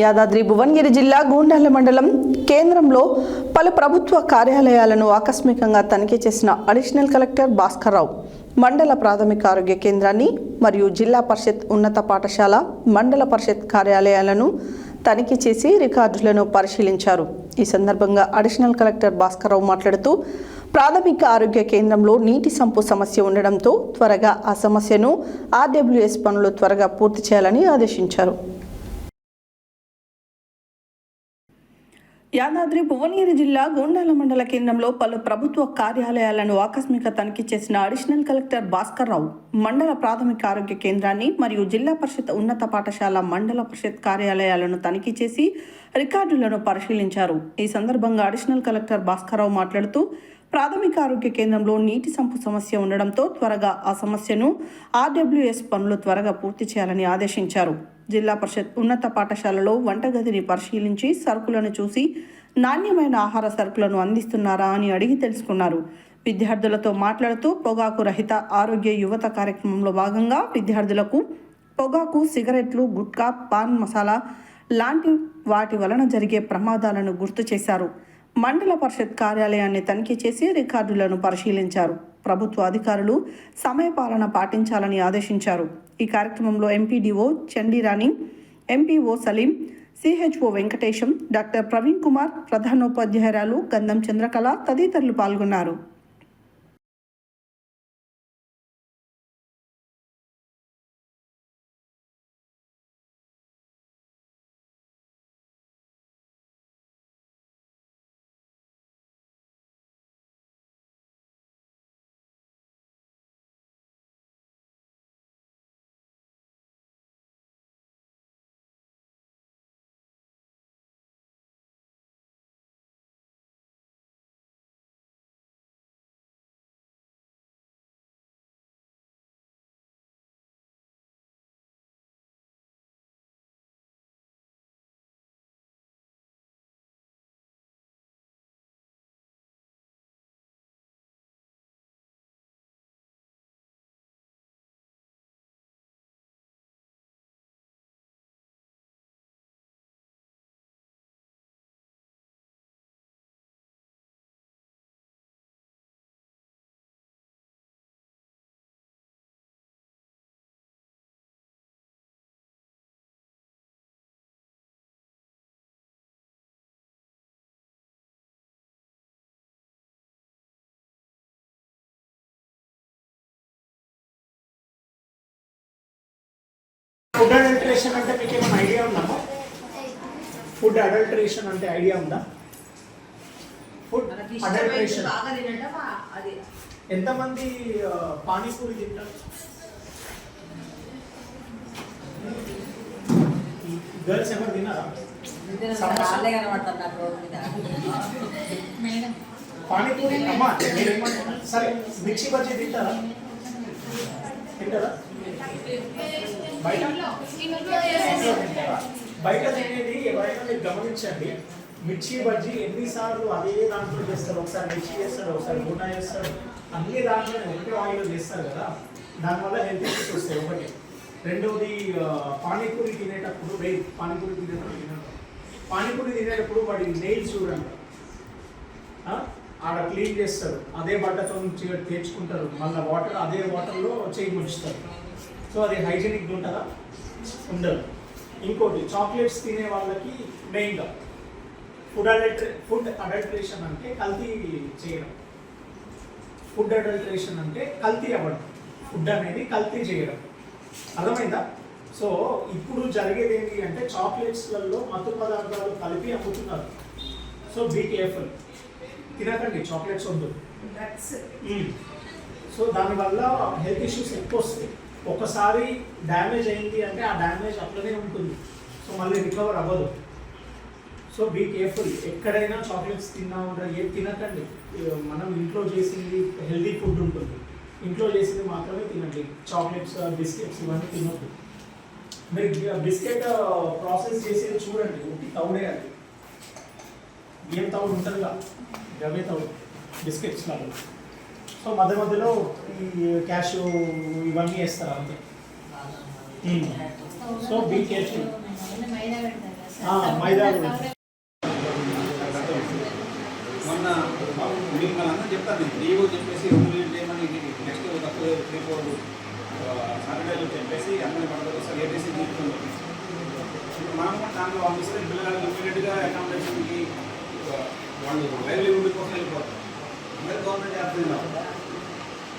యాదాద్రి భువనగిరి జిల్లా గూండాల మండలం కేంద్రంలో పలు ప్రభుత్వ కార్యాలయాలను ఆకస్మికంగా తనిఖీ చేసిన అడిషనల్ కలెక్టర్ భాస్కర్ రావు మండల ప్రాథమిక ఆరోగ్య కేంద్రాన్ని మరియు జిల్లా పరిషత్ ఉన్నత పాఠశాల మండల పరిషత్ కార్యాలయాలను తనిఖీ చేసి రికార్డులను పరిశీలించారు. ఈ సందర్భంగా అడిషనల్ కలెక్టర్ భాస్కర్ రావు మాట్లాడుతూ ప్రాథమిక ఆరోగ్య కేంద్రంలో నీటి సంపు సమస్య ఉండడంతో త్వరగా ఆ సమస్యను ఆర్డబ్ల్యూఎస్ పనులు త్వరగా పూర్తి చేయాలని ఆదేశించారు. యాదాద్రి భువనగిరి జిల్లా గూండాల మండల కేంద్రంలో పలు ప్రభుత్వ కార్యాలయాలను ఆకస్మిక తనిఖీ చేసిన అడిషనల్ కలెక్టర్ భాస్కర్ రావు మండల ప్రాథమిక ఆరోగ్య కేంద్రాన్ని మరియు జిల్లా పరిషత్ ఉన్నత పాఠశాల మండల పరిషత్ కార్యాలయాలను తనిఖీ చేసి రికార్డులను పరిశీలించారు. ఈ సందర్భంగా అడిషనల్ కలెక్టర్ భాస్కర్ రావు మాట్లాడుతూ ప్రాథమిక ఆరోగ్య కేంద్రంలో నీటి సంపు సమస్య ఉండడంతో త్వరగా ఆ సమస్యను ఆర్డబ్ల్యూఎస్ పనులు త్వరగా పూర్తి చేయాలని ఆదేశించారు. జిల్లా పరిషత్ ఉన్నత పాఠశాలలో వంటగదిని పరిశీలించి సరుకులను చూసి నాణ్యమైన ఆహార సరుకులను అందిస్తున్నారా అని అడిగి తెలుసుకున్నారు. విద్యార్థులతో మాట్లాడుతూ పొగాకు రహిత ఆరోగ్య యువత కార్యక్రమంలో భాగంగా విద్యార్థులకు పొగాకు, సిగరెట్లు, గుట్కా, పాన్ మసాలా లాంటి వాటి వలన జరిగే ప్రమాదాలను గుర్తు చేశారు. మండల పరిషత్ కార్యాలయాన్ని తనిఖీ చేసి రికార్డులను పరిశీలించారు. ప్రభుత్వ అధికారులు సమయపాలన పాటించాలని ఆదేశించారు. ఈ కార్యక్రమంలో MPDO Chandirani, MPO Saleem, CHO Venkatesham, doctor Praveen Kumar, ప్రధానోపాధ్యాయురాలు గంధం చంద్రకళ తదితరులు పాల్గొన్నారు. ఫుడ్ అడల్టరేషన్ అంటే మీకు ఏమైనా ఐడియా ఉందా? ఫుడ్ అడల్టరేషన్ అంటే ఐడియా ఉందా? ఫుడ్ అడల్టరేషన్ ఎంతమంది పానీపూరి తింటారు? గర్ల్స్ ఎవరు తిన్నారా? పానీపూరి అమ్మా మీరేమంటారు? సరే మిర్చి బజ్జీ తింటారా? బయట తినేది ఎవరైనా మీరు గమనించండి. మిర్చి బజ్జీ ఎన్నిసార్లు అదే దాంట్లో చేస్తారు. ఒకసారి మిర్చి చేస్తారు, ఒకసారి బోనా చేస్తారు, అన్ని దాంట్లో ఒకటే ఆయిల్ చేస్తారు కదా. దానివల్ల హెల్త్ ఇష్యూస్ వస్తాయి. ఒకటి. రెండోది పానీపూరి తినేటప్పుడు పానీపూరి తినేటప్పుడు వాడి నెయిల్స్ చూడండి, ఆడ క్లీన్ చేస్తారు, అదే బట్టతో తెచ్చుకుంటారు, మళ్ళీ వాటర్ అదే వాటర్లో చేయి ముంచుతారు. సో అది హైజీనిక్ ఉంటుందా? ఉండదు. ఇంకోటి చాక్లెట్స్ తినే వాళ్ళకి మెయిన్గా ఫుడ్ అడల్టరేషన్ అంటే కల్తీ చేయడం. ఫుడ్ అడల్టరేషన్ అంటే కల్తీ అవ్వడం, ఫుడ్ అనేది కల్తీ చేయడం. అర్థమైందా? సో ఇప్పుడు జరిగేది ఏంటి అంటే చాక్లెట్స్లలో మత్తు పదార్థాలు కలిపి అమ్ముతున్నారు. సో బీ కేర్ఫుల్, తినకండి, చాక్లెట్స్ వద్దు. సో దానివల్ల హెల్త్ ఇష్యూస్ ఎక్కువ వస్తాయి. ఒకసారి డ్యామేజ్ అయింది అంటే ఆ డ్యామేజ్ అట్లనే ఉంటుంది. సో మళ్ళీ రికవర్ అవ్వదు. So be careful. ఎక్కడైనా చాక్లెట్స్ తిన్నా ఉంటారు, ఏది తినకండి. మనం ఇంట్లో చేసింది హెల్తీ ఫుడ్ ఉంటుంది, ఇంట్లో చేసింది మాత్రమే తినండి. చాక్లెట్స్, బిస్కెట్స్ ఇవన్నీ తినొద్దు. మీరు బిస్కెట్ ప్రాసెస్ చేసేది చూడండి, ఒకటి తౌడే, అది బియ్యం తౌడు ఉంటుందిగా, గవే తౌడు బిస్కెట్స్ లాగా. సో మధ్య మధ్యలో ఈ క్యాషు ఇవన్నీ వేస్తారు అంతే. So be careful. మైదా కూడా. మొన్న మీకు మనందరూ చెప్తాను నేను లీవ్ చెప్పేసి 2 చేయమని నెక్స్ట్ తక్కువ 3-4 సాటర్డేలు చెప్పేసి అందరినీ పడతారు సార్ ఏటీసీ తీసుకుంటాం. ఇప్పుడు మనం కూడా దాంట్లో పంపిస్తే పిల్లలు ఇమీడియట్గా అకామిడేషన్కి వాళ్ళు లైవ్లీహుడ్ కోసం వెళ్ళిపోతారు. అందరూ గవర్నమెంట్ చేస్తుంది.